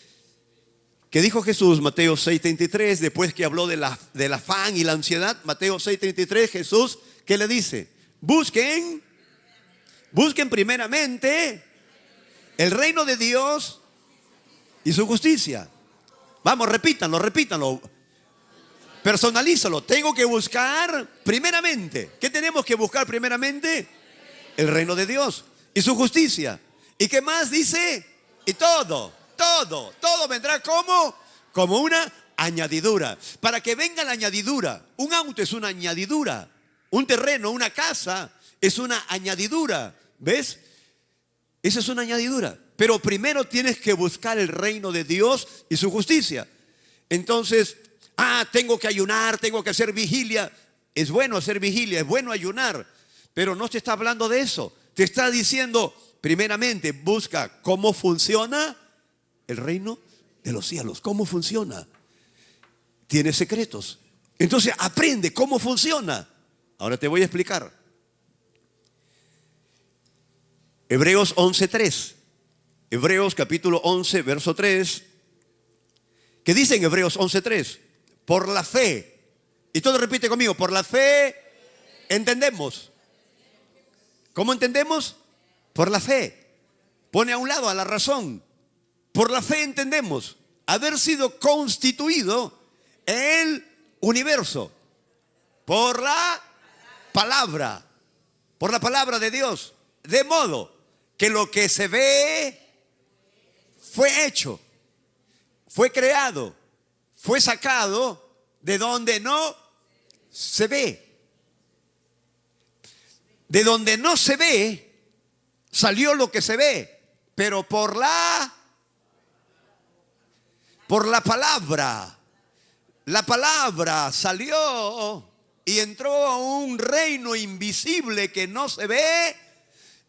¿Qué dijo Jesús? Mateo 6:33, después que habló del afán y la ansiedad. Mateo 6:33, Jesús, ¿qué le dice? Busquen primeramente el reino de Dios y su justicia. Vamos, repítanlo. Personalízalo. Tengo que buscar primeramente. ¿Qué tenemos que buscar primeramente? El reino de Dios y su justicia. ¿Y qué más dice? Y todo vendrá como una añadidura. Para que venga la añadidura. Un auto es una añadidura. Un terreno, una casa es una añadidura. ¿Ves? Esa es una añadidura. Pero primero tienes que buscar el reino de Dios y su justicia. Entonces, tengo que ayunar, tengo que hacer vigilia. Es bueno hacer vigilia, es bueno ayunar. Pero no te está hablando de eso. Te está diciendo, primeramente, busca cómo funciona el reino de los cielos. ¿Cómo funciona? Tiene secretos. Entonces, aprende cómo funciona. Ahora te voy a explicar. Hebreos 11:3. Hebreos capítulo 11, verso 3. ¿Qué dice en Hebreos 11:3? Por la fe. Y todo repite conmigo. Por la fe entendemos. ¿Cómo entendemos? Por la fe. Pone a un lado a la razón. Por la fe entendemos haber sido constituido el universo por la palabra de Dios. De modo que lo que se ve fue hecho, fue creado, fue sacado de donde no se ve. De donde no se ve, salió lo que se ve, pero por la palabra salió y entró a un reino invisible que no se ve,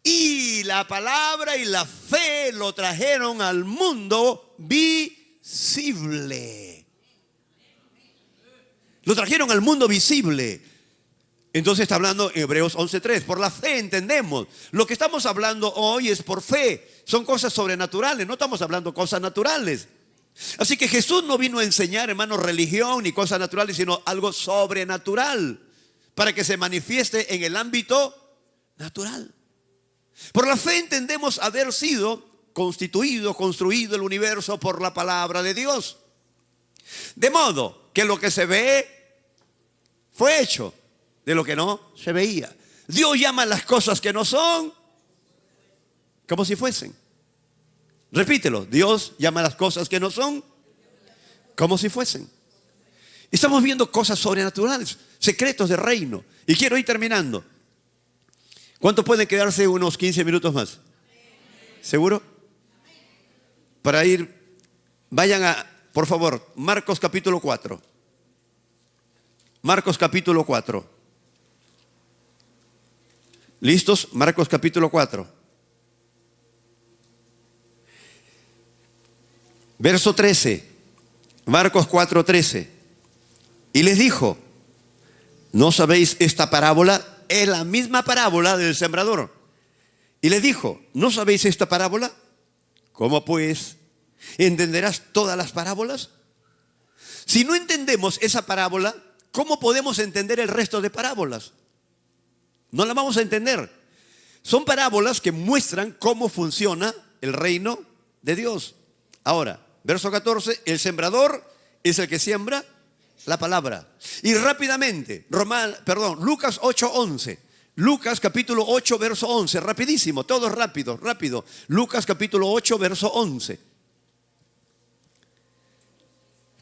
y la palabra y la fe lo trajeron al mundo visible. Lo trajeron al mundo visible. Entonces está hablando en Hebreos 11:3. Por la fe entendemos. Lo que estamos hablando hoy es por fe. Son cosas sobrenaturales. No estamos hablando cosas naturales. Así que Jesús no vino a enseñar, hermanos, religión ni cosas naturales, sino algo sobrenatural para que se manifieste en el ámbito natural. Por la fe entendemos haber sido construido el universo por la palabra de Dios. De modo que lo que se ve fue hecho de lo que no se veía. Dios llama las cosas que no son como si fuesen. Repítelo. Dios llama las cosas que no son como si fuesen. Estamos viendo cosas sobrenaturales, secretos del reino. Y quiero ir terminando. ¿Cuántos pueden quedarse unos 15 minutos más? ¿Seguro? Para ir, vayan por favor, Marcos capítulo 4. Marcos capítulo 4. ¿Listos? Marcos capítulo 4. Verso 13. Marcos 4:13. Y les dijo, ¿no sabéis esta parábola? Es la misma parábola del sembrador. Y les dijo, ¿no sabéis esta parábola? ¿Cómo pues entenderás todas las parábolas? Si no entendemos esa parábola, ¿cómo podemos entender el resto de parábolas? No la vamos a entender. Son parábolas que muestran cómo funciona el reino de Dios. Ahora, verso 14, el sembrador es el que siembra la palabra. Y rápidamente, Lucas 8:11. Lucas capítulo 8, verso 11. Rapidísimo, todo rápido. Lucas capítulo 8, verso 11.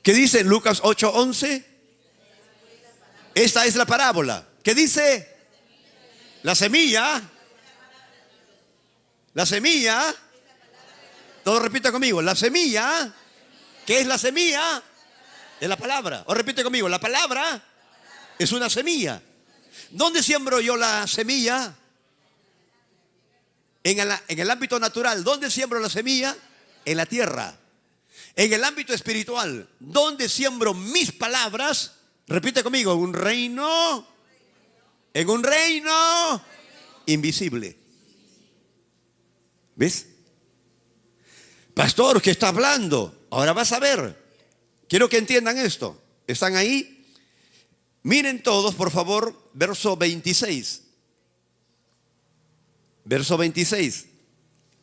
¿Qué dice en Lucas 8:11? Esta es la parábola. ¿Qué dice? La semilla. Todo repita conmigo. La semilla. ¿Qué es la semilla? Es la palabra. O repite conmigo. La palabra es una semilla. ¿Dónde siembro yo la semilla? En el ámbito natural. ¿Dónde siembro la semilla? En la tierra. En el ámbito espiritual. ¿Dónde siembro mis palabras? Repite conmigo. En un reino invisible. ¿Ves? Pastor, ¿qué está hablando? Ahora vas a ver. Quiero que entiendan esto. ¿Están ahí? Miren todos, por favor, verso 26. Verso 26.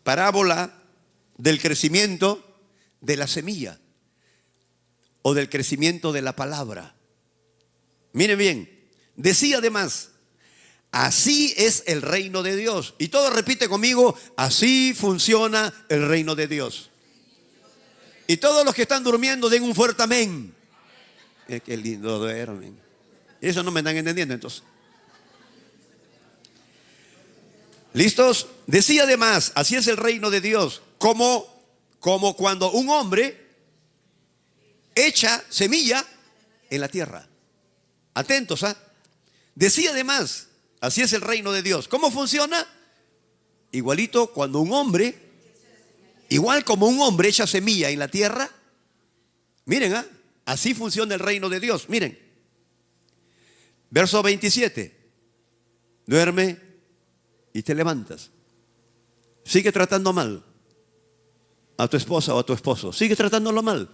Parábola del crecimiento de la semilla o del crecimiento de la palabra. Miren bien. Decía además, así es el reino de Dios. Y todo repite conmigo, así funciona el reino de Dios. Y todos los que están durmiendo den un fuerte amén. Qué lindo duermen. Eso no me están entendiendo entonces. ¿Listos? Decía además, así es el reino de Dios, como cuando un hombre echa semilla en la tierra. Atentos, ¿ah? Decía además, así es el reino de Dios. ¿Cómo funciona? Igualito cuando un hombre, igual como un hombre echa semilla en la tierra. Miren, ¿ah? Así funciona el reino de Dios. Miren. Verso 27. Duerme y te levantas. Sigue tratando mal a tu esposa o a tu esposo. Sigue tratándolo mal.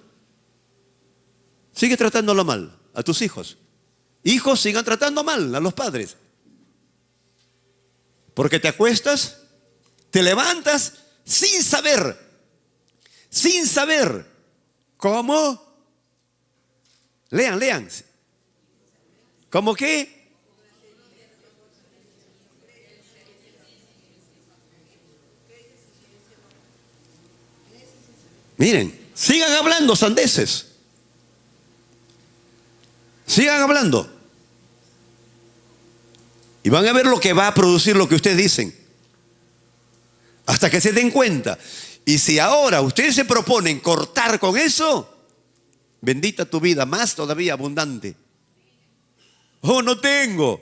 Sigue tratándolo mal a tus hijos. Hijos, sigan tratando mal a los padres. Porque te acuestas, te levantas sin saber. Sin saber. ¿Cómo? Lean. ¿Cómo qué? Miren, sigan hablando sandeces. Sigan hablando. Y van a ver lo que va a producir lo que ustedes dicen. Hasta que se den cuenta. Y si ahora ustedes se proponen cortar con eso, bendita tu vida, más todavía abundante. Oh, no tengo.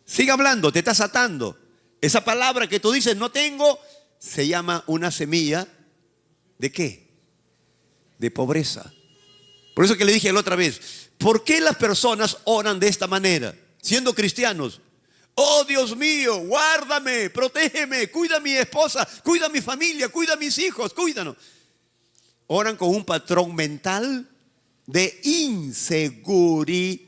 Sigue hablando, te estás atando. Esa palabra que tú dices, no tengo, se llama una semilla. ¿De qué? De pobreza. Por eso que le dije la otra vez, ¿por qué las personas oran de esta manera? Siendo cristianos. Oh, Dios mío, guárdame, protégeme, cuida a mi esposa, cuida a mi familia, cuida a mis hijos, cuídanos. Oran con un patrón mental de inseguridad.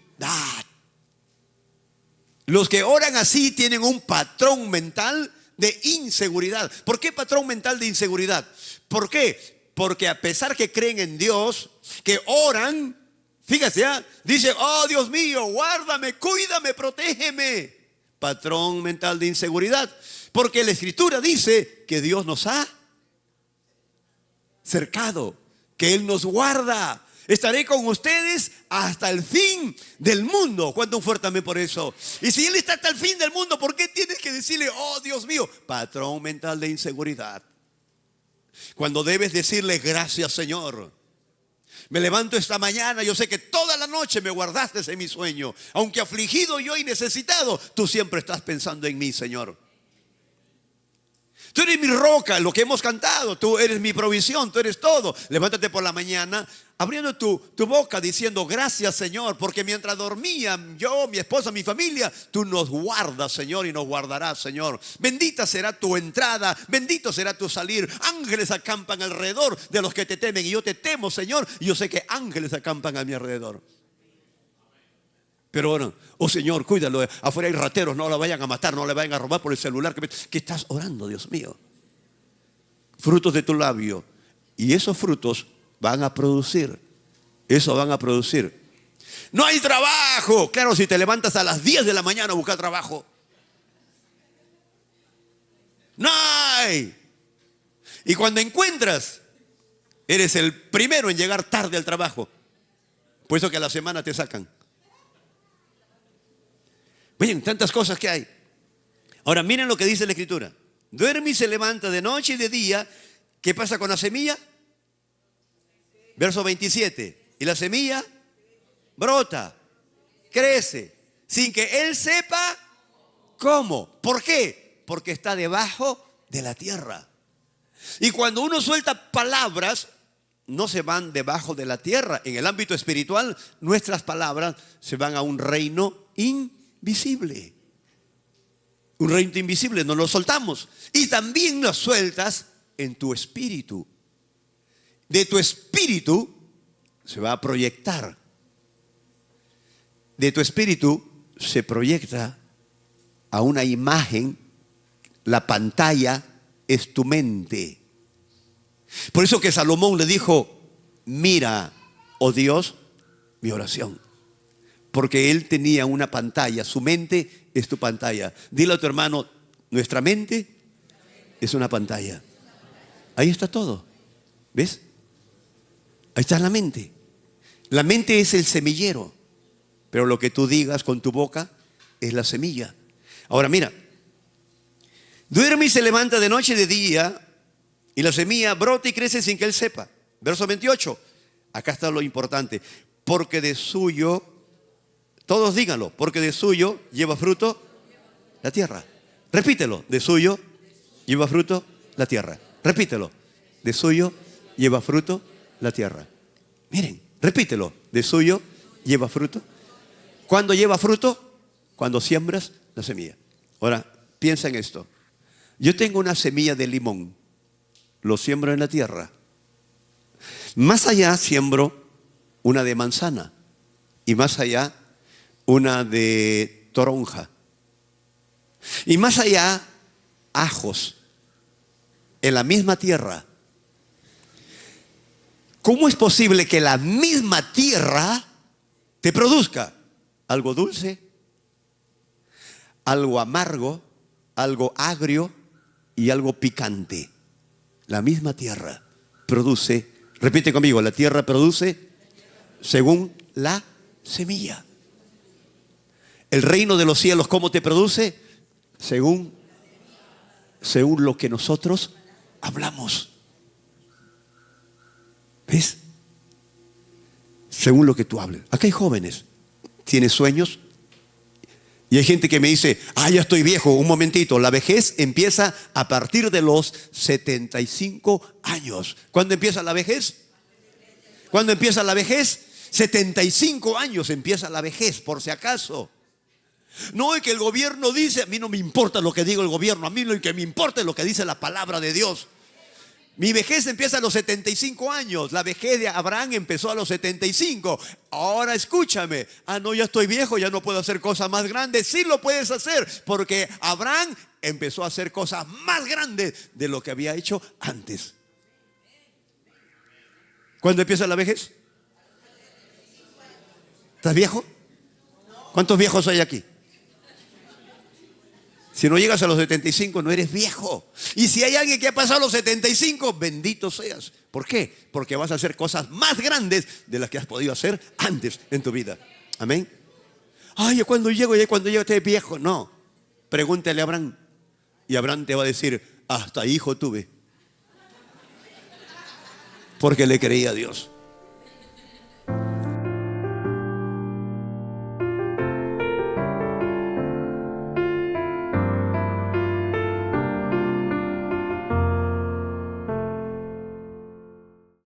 Los que oran así tienen un patrón mental de inseguridad. ¿Por qué patrón mental de inseguridad? ¿Por qué? Porque a pesar que creen en Dios, que oran, fíjate, dice, oh Dios mío, guárdame, cuídame, protégeme. Patrón mental de inseguridad. Porque la Escritura dice que Dios nos ha cercado, que Él nos guarda. Estaré con ustedes hasta el fin del mundo. Cuánto un fuerte amén por eso. Y si Él está hasta el fin del mundo, ¿por qué tienes que decirle, oh Dios mío? Patrón mental de inseguridad. Cuando debes decirle, gracias Señor. Me levanto esta mañana, yo sé que toda la noche me guardaste en mi sueño. Aunque afligido yo y necesitado, tú siempre estás pensando en mí, Señor. Tú eres mi roca, lo que hemos cantado. Tú eres mi provisión, tú eres todo. Levántate por la mañana abriendo tu boca diciendo gracias Señor, porque mientras dormía yo, mi esposa, mi familia, tú nos guardas Señor y nos guardarás Señor. Bendita será tu entrada, bendito será tu salir. Ángeles acampan alrededor de los que te temen y yo te temo Señor, y yo sé que ángeles acampan a mi alrededor. Pero bueno, oh Señor, cuídalo, afuera hay rateros, no la vayan a matar, no le vayan a robar por el celular. ¿Qué estás orando, Dios mío? Frutos de tu labio. Y esos frutos van a producir. Eso van a producir. No hay trabajo. Claro, si te levantas a las 10 de la mañana a buscar trabajo. No hay. Y cuando encuentras, eres el primero en llegar tarde al trabajo. Por eso que a la semana te sacan. Miren, tantas cosas que hay. Ahora miren lo que dice la Escritura. Duerme y se levanta de noche y de día. ¿Qué pasa con la semilla? Verso 27. Y la semilla brota, crece, sin que él sepa cómo. ¿Por qué? Porque está debajo de la tierra. Y cuando uno suelta palabras, no se van debajo de la tierra. En el ámbito espiritual, nuestras palabras se van a un reino invisible. Un reino invisible, no lo soltamos. Y también las sueltas en tu espíritu. De tu espíritu se va a proyectar. De tu espíritu se proyecta a una imagen. La pantalla es tu mente. Por eso que Salomón le dijo: mira, oh Dios, mi oración. Porque él tenía una pantalla. Su mente es tu pantalla. Dile a tu hermano: nuestra mente es una pantalla. Ahí está todo. ¿Ves? Ahí está la mente. La mente es el semillero, pero lo que tú digas con tu boca es la semilla. Ahora mira, duerme y se levanta de noche y de día, y la semilla brota y crece sin que él sepa. Verso 28. Acá está lo importante. Porque de suyo, todos díganlo, porque de suyo lleva fruto la tierra. Repítelo: de suyo lleva fruto la tierra. Repítelo: de suyo lleva fruto la tierra. Miren, repítelo: de suyo lleva fruto. ¿Cuándo lleva fruto? Cuando siembras la semilla. Ahora, piensa en esto. Yo tengo una semilla de limón, lo siembro en la tierra. Más allá siembro una de manzana, y más allá una de toronja, y más allá ajos, en la misma tierra. ¿Cómo es posible que la misma tierra te produzca algo dulce, algo amargo, algo agrio y algo picante? La misma tierra produce, repite conmigo, la tierra produce según la semilla. El reino de los cielos, ¿cómo te produce? Según lo que nosotros hablamos. ¿Ves? Según lo que tú hables. Acá hay jóvenes, ¿tienes sueños? Y hay gente que me dice: ya estoy viejo. Un momentito, la vejez empieza a partir de los 75 años. ¿Cuándo empieza la vejez? ¿Cuándo empieza la vejez? 75 años empieza la vejez, por si acaso. No es que el gobierno dice: a mí no me importa lo que diga el gobierno, a mí lo que me importa es lo que dice la palabra de Dios. Mi vejez empieza a los 75 años. La vejez de Abraham empezó a los 75. Ahora escúchame. No, ya estoy viejo, ya no puedo hacer cosas más grandes. Sí lo puedes hacer, porque Abraham empezó a hacer cosas más grandes de lo que había hecho antes. ¿Cuándo empieza la vejez? ¿Estás viejo? ¿Cuántos viejos hay aquí? Si no llegas a los 75, no eres viejo. Y si hay alguien que ha pasado los 75, bendito seas. ¿Por qué? Porque vas a hacer cosas más grandes de las que has podido hacer antes en tu vida. Amén. Ya cuando llego estoy viejo. No. Pregúntale a Abraham. Y Abraham te va a decir: hasta hijo tuve. Porque le creía a Dios.